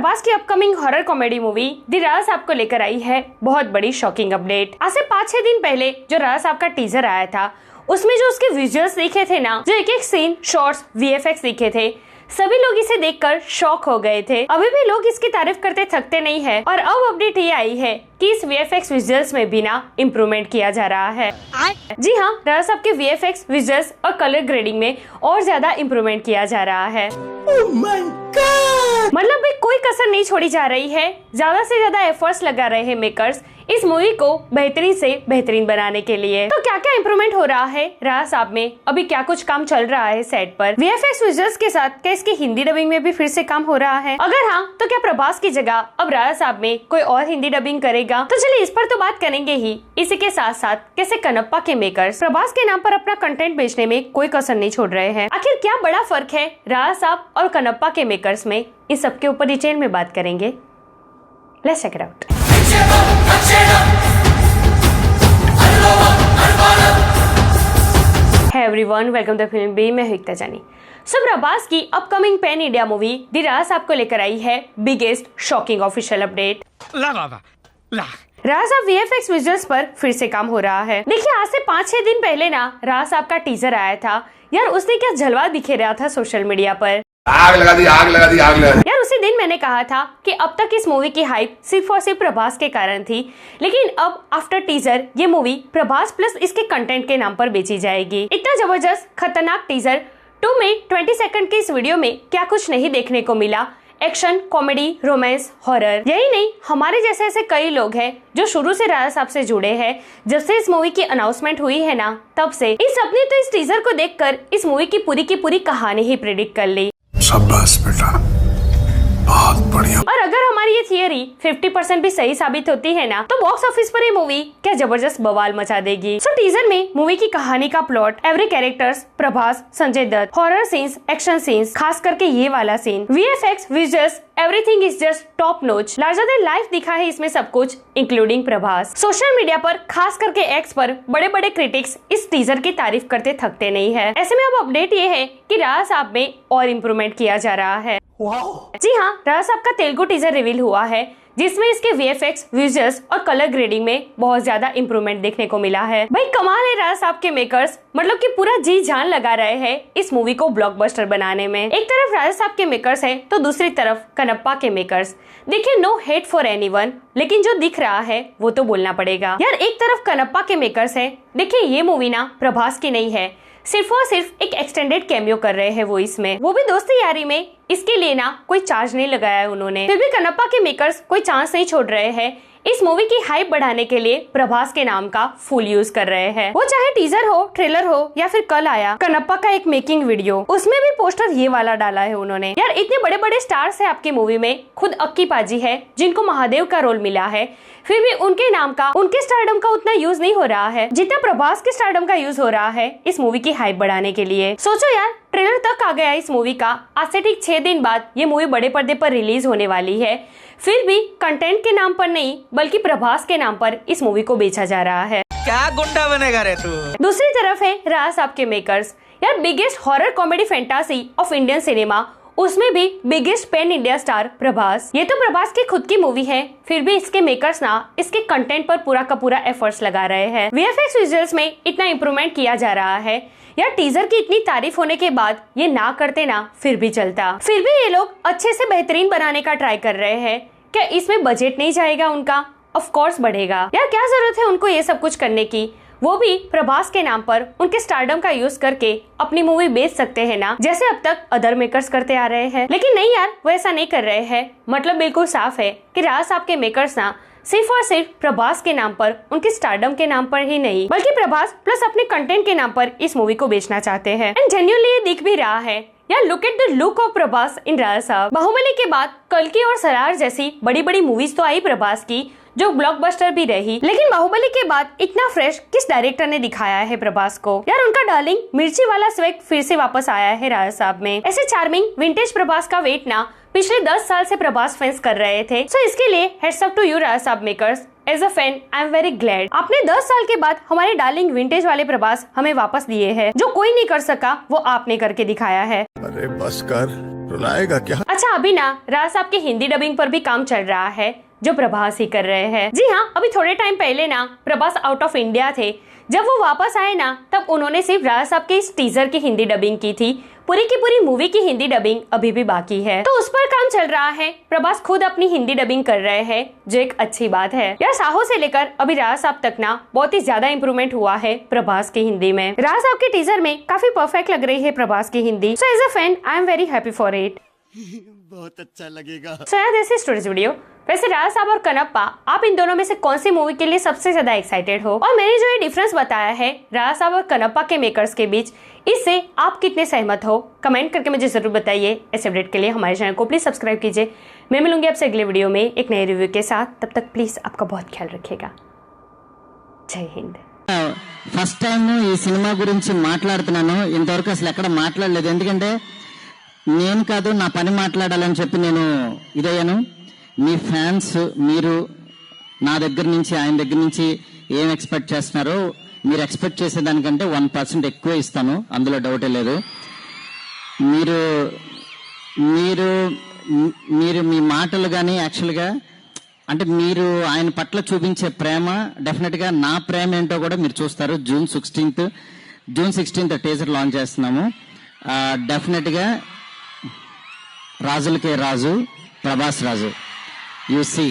प्रभास की upcoming horror comedy movie the Raja Saab को लेकर आई है बहुत बड़ी शॉकिंग अपडेट। आज से 5-6 दिन पहले जो राजा साहब का टीजर आया था उसमें जो उसके विजुअल्स दिखे थे ना, जो एक एक सीन, शॉर्ट्स, वीएफएक्स दिखे थे, सभी लोग इसे देखकर शॉक हो गए थे। अभी भी लोग इसकी तारीफ करते थकते नहीं है और अब अपडेट ये आई है कि इस वीएफएक्स विजुअल्स में भी ना इम्प्रूवमेंट किया जा रहा है। जी हाँ, राजा साहब के वीएफएक्स विजुअल्स और कलर ग्रेडिंग में और ज्यादा इम्प्रूवमेंट किया जा रहा है। Oh my God! मतलब भी कोई कसर नहीं छोड़ी जा रही है। ज्यादा से ज्यादा एफर्ट्स लगा रहे हैं मेकर्स इस मूवी को बेहतरीन से बेहतरीन बनाने के लिए। तो क्या क्या इम्प्रूवमेंट हो रहा है राजा साहब में, अभी क्या कुछ काम चल रहा है सेट पर, वीएफएक्स विजुअल्स के साथ क्या इसकी हिंदी डबिंग में भी फिर से काम हो रहा है? अगर हाँ, तो क्या प्रभास की जगह अब राजा साहब में कोई और हिंदी डबिंग करेगा? तो चलिए इस पर तो बात करेंगे ही। इसी के साथ साथ कैसे कनप्पा के मेकर्स प्रभास के नाम पर अपना कंटेंट बेचने में कोई कसर नहीं छोड़ रहे हैं। आखिर क्या बड़ा फर्क है राजा साहब और कनप्पा के मेकर्स में, इस सब के ऊपर डिटेल में बात करेंगे। Let's check it out. Hey everyone, welcome to film B. मैं एकता जानी। प्रभास की upcoming pan India movie the Raja Saab को लेकर आई है biggest shocking official update. Raja Saab VFX visuals पर फिर से काम हो रहा है। देखिए, आज से 5-6 दिन पहले ना राजा साहब का टीजर आया था यार, उसने क्या जलवा दिखे रहा था सोशल मीडिया पर। आग लगा दी यार, उसी दिन मैंने कहा था कि अब तक इस मूवी की हाइप सिर्फ और सिर्फ प्रभास के कारण थी, लेकिन अब आफ्टर टीजर ये मूवी प्रभास प्लस इसके कंटेंट के नाम पर बेची जाएगी। इतना जबरदस्त खतरनाक टीजर 2 मिनट 20 सेकंड के इस वीडियो में क्या कुछ नहीं देखने को मिला। एक्शन, कॉमेडी, रोमांस, हॉरर, यही नहीं, हमारे जैसे ऐसे कई लोग हैं जो शुरू से राजा साहब से जुड़े हैं। जब से इस मूवी की अनाउंसमेंट हुई है ना, तब से इन सबने तो इस टीजर को देखकर इस मूवी की पूरी कहानी ही प्रेडिक्ट कर ली। शाबाश बेटा, बहुत बढ़िया। और अगर हमारी ये थियरी 50% भी सही साबित होती है ना, तो बॉक्स ऑफिस पर ये मूवी क्या जबरदस्त बवाल मचा देगी। सो टीजर में मूवी की कहानी का plot, every characters, Prabhas, Sanjay Dutt, horror scenes, action scenes, खास करके ये वाला scene, VFX, visuals, everything is just top notch. Larger than life दिखा है इसमें सब कुछ, इंक्लूडिंग प्रभास। सोशल मीडिया पर, खास करके एक्स पर, बड़े बड़े क्रिटिक्स इस टीजर की तारीफ करते थकते नहीं है। ऐसे में अब अपडेट ये है कि राजा साहब में और इम्प्रूवमेंट किया जा रहा है। जी हाँ, राजा साहब का तेलुगु टीजर रिवील हुआ है जिसमें इसके वीएफएक्स, विजुअल्स और कलर ग्रेडिंग में बहुत ज्यादा इम्प्रूवमेंट देखने को मिला है। भाई कमाल है राजा साहब के मेकर्स, मतलब कि पूरा जी जान लगा रहे हैं इस मूवी को ब्लॉकबस्टर बनाने में। एक तरफ राजा साहब के मेकर्स है तो दूसरी तरफ कनप्पा के मेकर्स। देखिए, नो हेट फॉर एनीवन, लेकिन जो दिख रहा है वो तो बोलना पड़ेगा यार। एक तरफ कनप्पा के मेकर्स है, देखिए ये मूवी ना प्रभास की नहीं है, सिर्फ और सिर्फ एक एक्सटेंडेड कैमियो कर रहे हैं वो इसमें, वो भी दोस्ती यारी में। इसके लिए ना कोई चार्ज नहीं लगाया है उन्होंने। फिर भी कनप्पा के मेकर्स कोई चांस नहीं छोड़ रहे हैं। इस मूवी की हाइप बढ़ाने के लिए प्रभास के नाम का फुल यूज कर रहे हैं। वो चाहे टीजर हो, ट्रेलर हो, या फिर कल आया कनप्पा का एक मेकिंग वीडियो, उसमें भी पोस्टर ये वाला डाला है उन्होंने। यार इतने बड़े बड़े स्टार्स है आपकी मूवी में, खुद अक्की पाजी है जिनको महादेव का रोल मिला है, फिर भी उनके नाम का, उनके स्टारडम का उतना यूज नहीं हो रहा है जितना प्रभास के स्टारडम का यूज हो रहा है इस मूवी की हाइप बढ़ाने के लिए। सोचो यार, ट्रेलर तक आ गया इस मूवी का, आज से ठीक 6 दिन बाद ये मूवी बड़े पर्दे पर रिलीज होने वाली है, फिर भी कंटेंट के नाम पर नहीं बल्कि प्रभास के नाम पर इस मूवी को बेचा जा रहा है। क्या गुंडा बनेगा रे तू। दूसरी तरफ है राजा साहब के मेकर्स। यार biggest horror comedy fantasy of Indian cinema, उसमें भी biggest pan India star Prabhas. ये तो प्रभास की खुद की मूवी है, फिर भी इसके मेकर्स ना इसके कंटेंट पर पूरा का पूरा एफर्ट्स लगा रहे हैं। वीएफएक्स विजुअल्स में इतना इम्प्रूवमेंट किया जा रहा है यार, टीजर की इतनी तारीफ होने के बाद ये ना करते ना फिर भी चलता। फिर भी ये लोग अच्छे से बेहतरीन बनाने का ट्राई कर रहे हैं। क्या इसमें बजट नहीं जाएगा उनका? ऑफ कोर्स बढ़ेगा यार, क्या जरूरत है उनको ये सब कुछ करने की, वो भी प्रभास के नाम पर उनके स्टारडम का यूज करके अपनी मूवी बेच सकते हैं ना, जैसे अब तक अदर मेकर्स करते आ रहे हैं। लेकिन नहीं यार, वो ऐसा नहीं कर रहे हैं। मतलब बिल्कुल साफ है कि राजा साहब के मेकर्स ना सिर्फ और सिर्फ प्रभास के नाम पर, उनके स्टारडम के नाम पर ही नहीं बल्कि प्रभास प्लस अपने कंटेंट के नाम पर इस मूवी को बेचना चाहते हैं। एंड जेन्युइनली ये दिख भी रहा है यार। Look at the look of Prabhas in Raja Saab. Baahubali के बाद कल्कि और सलार जैसी बड़ी बड़ी मूवीज तो आई प्रभास की जो ब्लॉकबस्टर भी रही, लेकिन बाहुबली के बाद इतना फ्रेश किस डायरेक्टर ने दिखाया है प्रभास को? यार उनका डार्लिंग मिर्ची वाला स्वैग फिर से वापस आया है राजा साहब में। ऐसे चार्मिंग विंटेज प्रभास का वेट ना पिछले 10 साल से प्रभास फैंस कर रहे थे। सो इसके लिए heads up to you Raja Saab makers. As a fan I am very glad आपने 10 साल के बाद हमारे डार्लिंग विंटेज वाले प्रभास हमें वापस दिए हैं। जो कोई नहीं कर सका वो आपने करके दिखाया है। अरे बस कर, रुलाएगा क्या? अच्छा, अभी ना राज साहब की हिंदी डबिंग पर भी काम चल रहा है जो प्रभास ही कर रहे हैं। जी हाँ, अभी थोड़े टाइम पहले ना प्रभास आउट ऑफ इंडिया थे। जब वो वापस आए ना तब उन्होंने सिर्फ राज साहब के इस टीजर की हिंदी डबिंग की थी। पूरी की पूरी मूवी की हिंदी डबिंग अभी भी बाकी है, तो उस पर काम चल रहा है। प्रभास खुद अपनी हिंदी डबिंग कर रहे हैं, जो एक अच्छी बात है यार। साहो से लेकर अभी राज साहब तक ना बहुत ही ज्यादा इंप्रूवमेंट हुआ है प्रभास की हिंदी में। राज साहब के टीजर में काफी परफेक्ट लग रही है प्रभास की Hindi. So as a fan I am very happy for it. बहुत अच्छा लगेगा। सो यार, दिस इज टुडेस वीडियो। वैसे राज साहब और कनप्पा, आप इन दोनों में से कौन सी मूवी के लिए सबसे ज्यादा एक्साइटेड हो? और मैंने जो ये डिफरेंस बताया है राज साहब और कनप्पा के मेकर्स के बीच, इससे आप कितने सहमत हो? कमेंट करके मुझे जरूर बताइए। ऐसे अपडेट के लिए हमारे चैनल को प्लीज सब्सक्राइब कीजिए। मैं मिलूंगी आपसे अगले वीडियो में एक नए रिव्यू के साथ। तब तक प्लीज आपका बहुत ख्याल रखिएगा। जय हिंद। ఫస్ట్ టైం ఈ సినిమా గురించి మాట్లాడుతున్నాను. ఇంతవరకు అసలు ఎక్కడ మాట్లాడలేదు. ఎందుకంటే నేను కాదు, నా పని మాట్లాడాలని చెప్పి నేను ఇదయ్యాను. మీ ఫ్యాన్స్, మీరు నా దగ్గర నుంచి, ఆయన దగ్గర నుంచి ఏం ఎక్స్పెక్ట్ చేస్తున్నారో, మీరు ఎక్స్పెక్ట్ చేసేదానికంటే 1% ఎక్కువ ఇస్తాను, అందులో డౌటే లేదు. మీరు మీరు మీరు మీ మాటలు కానీ యాక్చువల్గా అంటే మీరు ఆయన పట్ల చూపించే ప్రేమ, డెఫినెట్ గా నా ప్రేమ ఏంటో కూడా మీరు చూస్తారు. జూన్ 16th టీజర్ లాంచ్ చేస్తున్నాము. డెఫినెట్ గా రాజులకే రాజు, ప్రభాస్ రాజు. You see